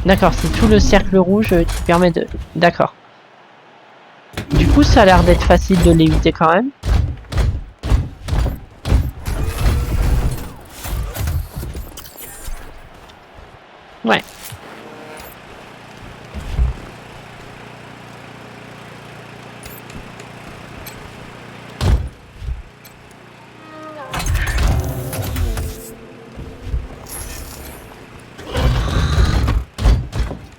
D'accord, c'est tout le cercle rouge qui permet de... D'accord. Du coup, ça a l'air d'être facile de l'éviter quand même. Ouais.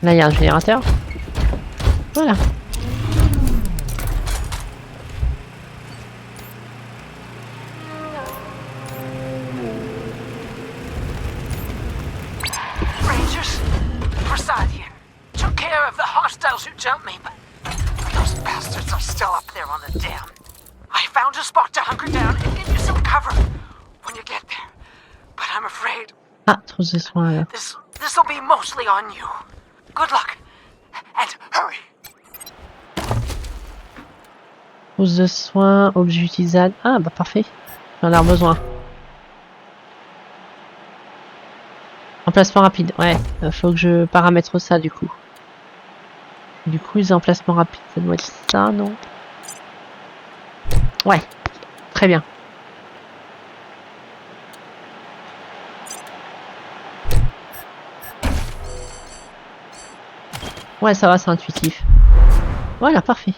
Là, il y a un générateur. Voilà.
hostiles who jumped me, but those bastards are still up there on the dam. I found a spot to hunker down and give you some cover when you get there. But I'm afraid
Ah, trousse de soins là.
this'll be mostly on you. Good luck, and hurry.
Trousse de soins, objet utilisable. Ah bah parfait. J'en ai besoin. Emplacement rapide. Ouais, faut que je paramètre ça du coup. Du coup, les emplacements rapides, ça doit être ça, non? Ouais, très bien. Ouais, ça va, c'est intuitif. Voilà, parfait.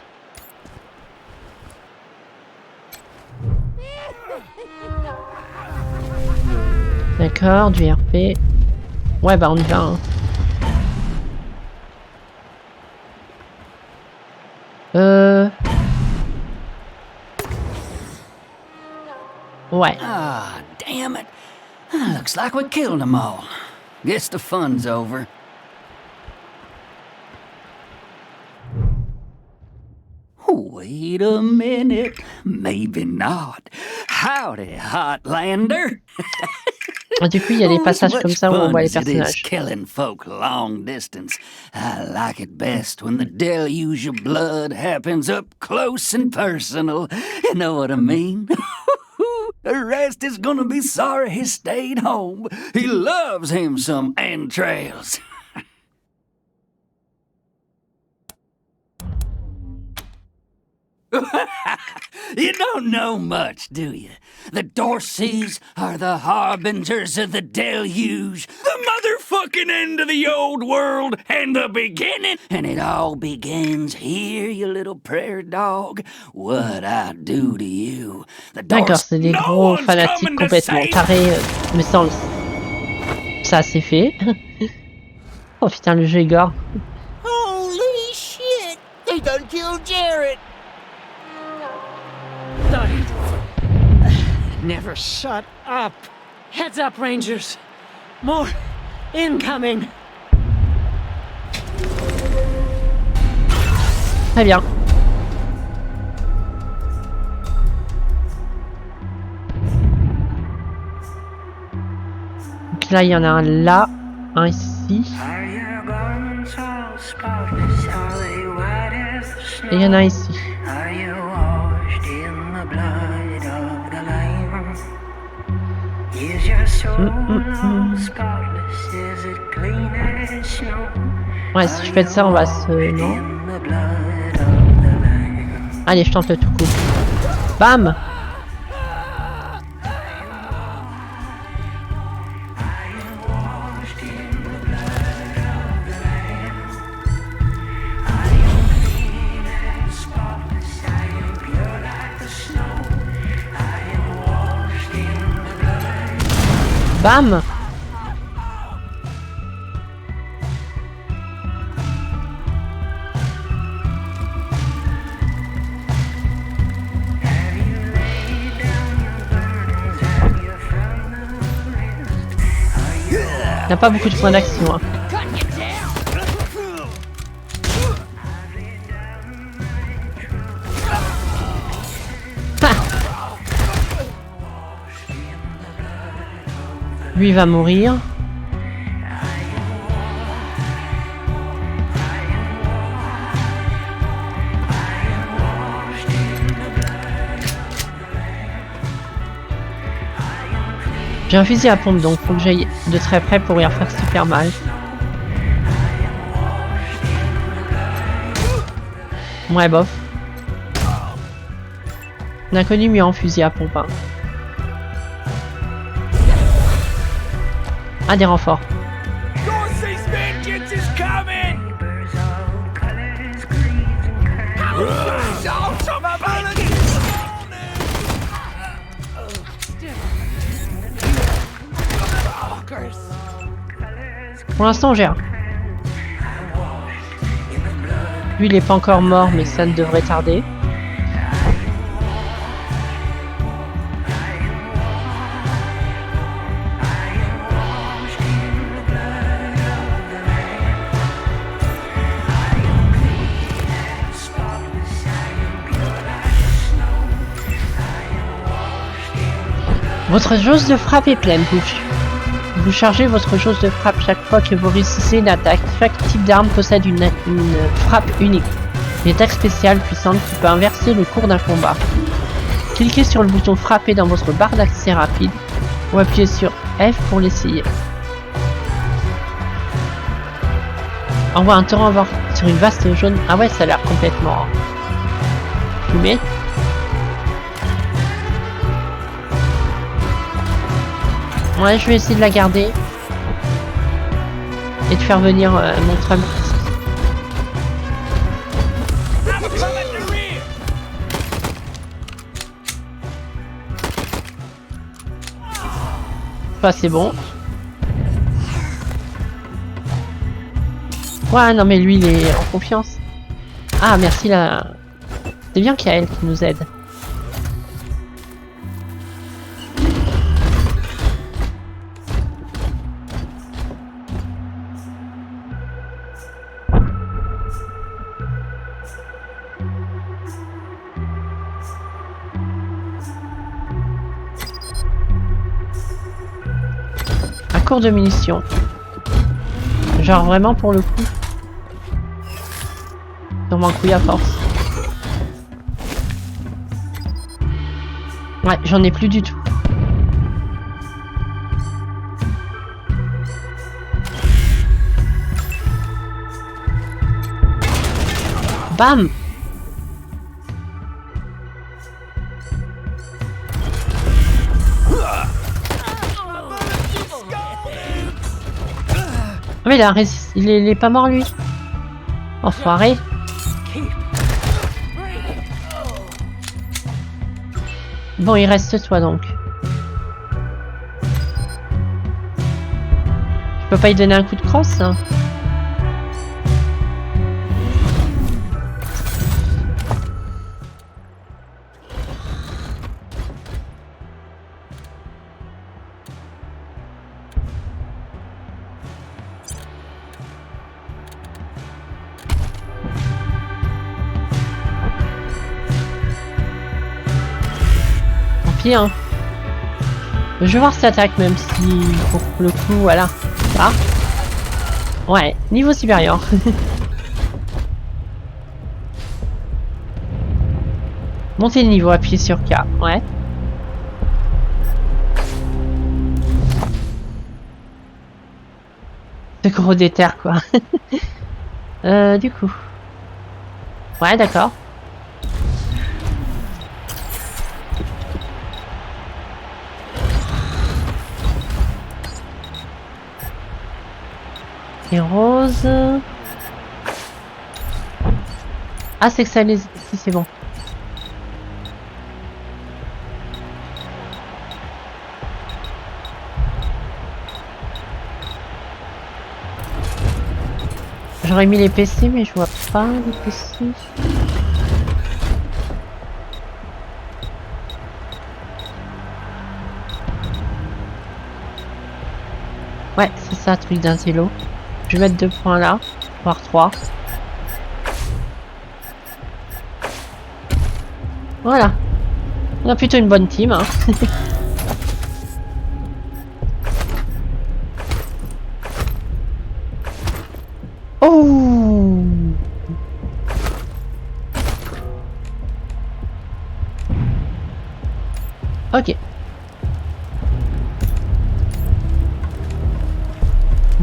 D'accord, du RP. Ouais, bah on y va. Hein. Ouais.
Ah, damn it. Looks like we killed them all. Guess the fun's over. Wait a minute. Maybe not. Howdy, Hotlander.
Du coup, il y a des passages comme ça où on voit les personnages.
Killing folk long distance. I like it best when the deluge of blood happens up close and personal. You know what I mean? The rest is gonna be sorry he stayed home. He loves him some entrails. You don't know much, do you? The Dorseys are the harbingers of the deluge, the motherfucking end of the old world, and the beginning. And it all begins here, you little prairie dog. What I do to you.
D'accord, c'est des gros fanatiques complètement tarés, mais sans le... Ça, c'est fait. Oh putain, le jeu est gore.
Holy shit! They done killed Jared!
Never shut up. Heads up, Rangers. More incoming.
Très bien. Donc là, il y en a un là, un ici. Et il y en a un ici. Ouais, si je fais de ça, on va se... Non. Allez, je tente le tout coup. Bam! Bam! Il n'y a pas beaucoup de points d'action. Hein. Lui va mourir. J'ai un fusil à pompe donc faut que j'aille de très près pour y faire super mal. Ouais bof. On a connu mieux en fusil à pompe. Hein. Ah, des renforts. Pour l'instant, on gère. Lui, il est pas encore mort, mais ça ne devrait tarder. Votre jauge de frappe est pleine. Vous chargez votre jauge de frappe chaque fois que vous réussissez une attaque. Chaque type d'arme possède une frappe unique. Une attaque spéciale puissante qui peut inverser le cours d'un combat. Cliquez sur le bouton frapper dans votre barre d'accès rapide ou appuyez sur F pour l'essayer. Envoie un torrent sur une vaste jaune. Ah ouais, ça a l'air complètement fumé. Ouais, je vais essayer de la garder et de faire venir mon Trump. Bah, c'est bon. Ouais, non mais lui il est en confiance. Ah merci là. C'est bien qu'il y a elle qui nous aide. Un cours de munitions. Genre vraiment pour le coup. Dans mon couille à force. Ouais, j'en ai plus du tout. Bam! Ah mais il est pas mort lui. Enfoiré. Bon, il reste toi donc. Je peux pas lui donner un coup de crosse hein. Hein. Je vais voir cette attaque même si pour le coup voilà. Ah. Ouais, niveau supérieur. Monter le niveau, appuyer sur K, ouais. Ce gros déter quoi. Du coup. Ouais d'accord. Et rose. Ah c'est que ça les... Si c'est bon. J'aurais mis les PC mais je vois pas les PC. Ouais c'est ça truc d'un télo. Je vais mettre 2 points là, voire 3. Voilà. On a plutôt une bonne team. Hein. Oh. Ok.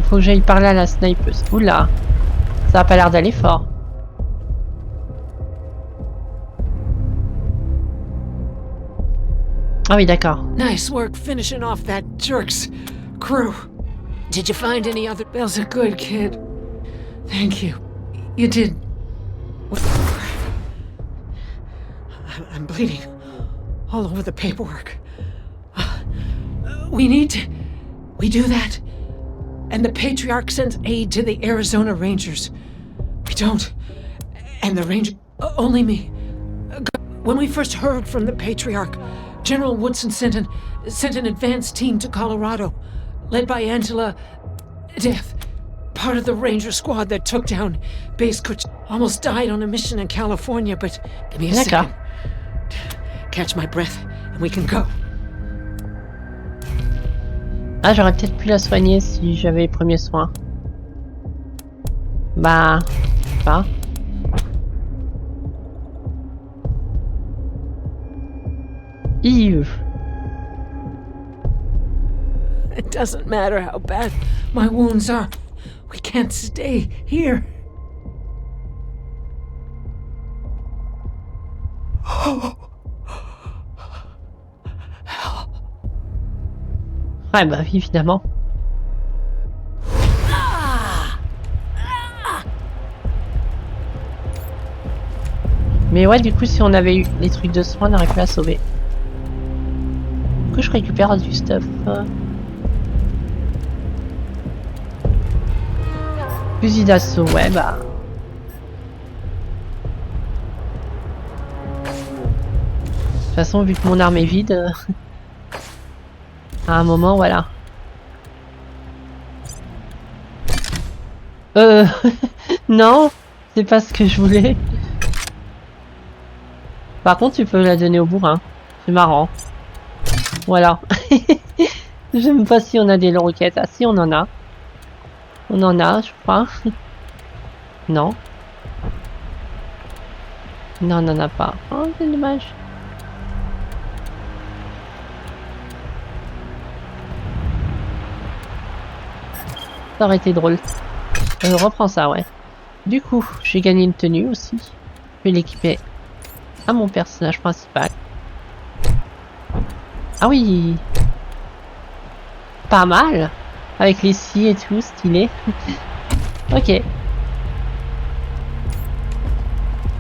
Faut que j'aille parler à la snipeuse. Oula, ça a pas l'air d'aller fort. Ah oui, d'accord.
Nice work finishing off that jerk's crew. Did you find any other? Bill's a good kid. Thank you. You did. I'm bleeding all over the paperwork. We do that. And the Patriarch sends aid to the Arizona Rangers. We don't. And the Ranger... only me. When we first heard from the Patriarch, General Woodson sent an advance team to Colorado, led by Angela Death, part of the Ranger squad that took down Base Kutch. Almost died on a mission in California, but give me a second. Catch my breath, and we can go.
Ah, j'aurais peut-être pu la soigner si j'avais les premiers soins. Bah... pas. Eve.
It doesn't matter how bad my wounds are. We can't stay here.
Ouais, bah évidemment. Mais ouais, du coup, si on avait eu les trucs de soins, on aurait pu la sauver. Du coup, je récupère du stuff. Fusil d'assaut, ouais, bah... De toute façon, vu que mon arme est vide, à un moment, voilà. Non, c'est pas ce que je voulais. Par contre, tu peux la donner au bourrin. C'est marrant. Voilà. Je sais même pas si on a des roquettes. Ah si, on en a. On en a, je crois. Non. Non, on en a pas. Oh, c'est dommage. Ça aurait été drôle. Reprends ça, ouais. Du coup, j'ai gagné une tenue aussi. Je vais l'équiper à mon personnage principal. Ah oui. Pas mal. Avec les scies et tout, stylé. Ok.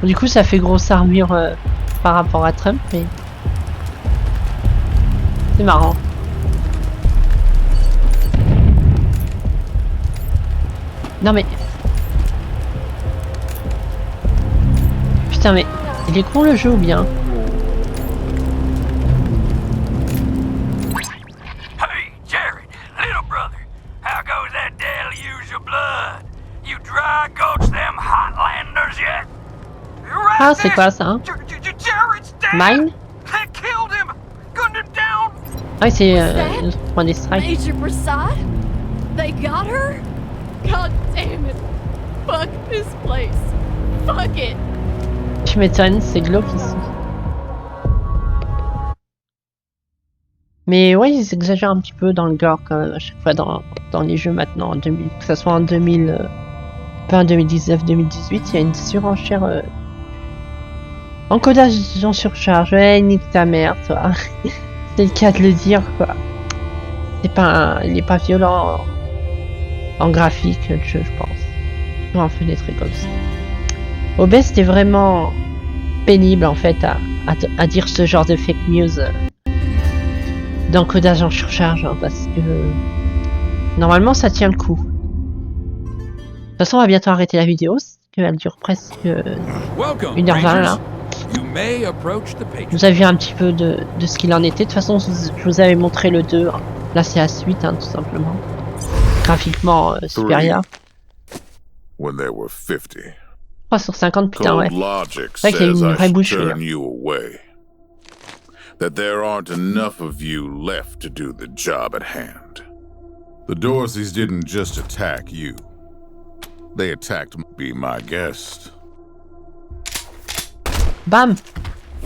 Du coup, ça fait grosse armure par rapport à Trump, mais... c'est marrant. Non mais... Putain mais... il est con le jeu ou bien?
Hey, Jared, little brother. How goes that deluge of blood? You dry gulch them Hotlanders yet?
Ah, c'est quoi ça, hein?
Jared's dead.
Mine?
They killed him. Gunned him down.
Ah oui, c'est le point des strikes.
Major Prasad? They got her? God damn it. Fuck this place. Fuck it.
Tu m'étonnes, c'est glauque ici. Mais ouais, ils exagèrent un petit peu dans le gore quand même, à chaque fois dans les jeux maintenant, en 2000, que ce soit en 2000, pas en 2019, 2018, il y a une surenchère. Encodage en surcharge, ouais, nique ta mère, toi. C'est le cas de le dire, quoi. C'est pas il est pas violent en graphique, le jeu, je pense. Toujours un fenêtré comme ça. OBS, c'était vraiment pénible en fait à dire ce genre de fake news d'encodage en surcharge, hein, parce que normalement ça tient le coup. De toute façon, on va bientôt arrêter la vidéo, parce qu'elle dure presque 1h20 là. Vous avez vu un petit peu de ce qu'il en était. De toute façon, je vous avais montré le 2. Hein. Là, c'est la suite, hein, tout simplement. Graphiquement supérieur. 3 sur 50, putain, ouais. C'est vrai qu'il y a une vraie bouche là.
That there aren't enough of you left to do the job at hand. The Dorseys didn't just attack you. They attacked be my guest.
Bam!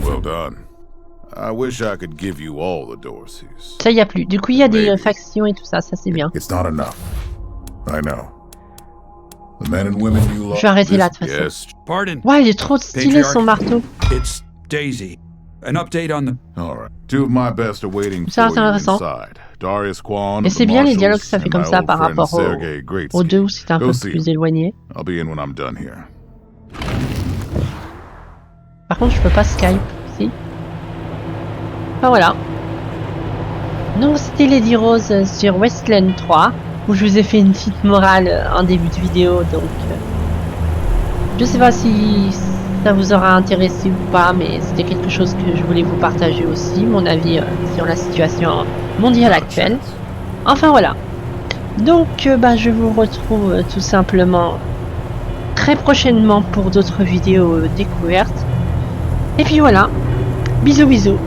Well done. I wish I could give you all the Dorseys.
Ça y a plus. Du coup, il y a des factions et tout ça, ça c'est bien.
It's not enough. I know. The men and women you
je vais arrêter là de toute façon. Ouais, il est trop stylé son marteau.
It's Daisy. An update on the...
All right. Two of my best are waiting
c'est
for you
intéressant.
inside. Darius Quan
Et c'est bien les dialogues que ça fait comme ça par rapport aux deux où c'est un peu plus éloigné.
I'll be in when I'm done here.
Par contre, je peux pas Skype, si. Ah voilà. Non, c'était Lady Rose sur Wasteland 3, où je vous ai fait une petite morale en début de vidéo, donc... je sais pas si ça vous aura intéressé ou pas, mais c'était quelque chose que je voulais vous partager aussi, mon avis sur la situation mondiale actuelle. Enfin voilà. Donc je vous retrouve tout simplement très prochainement pour d'autres vidéos découvertes. Et puis voilà. Bisous bisous.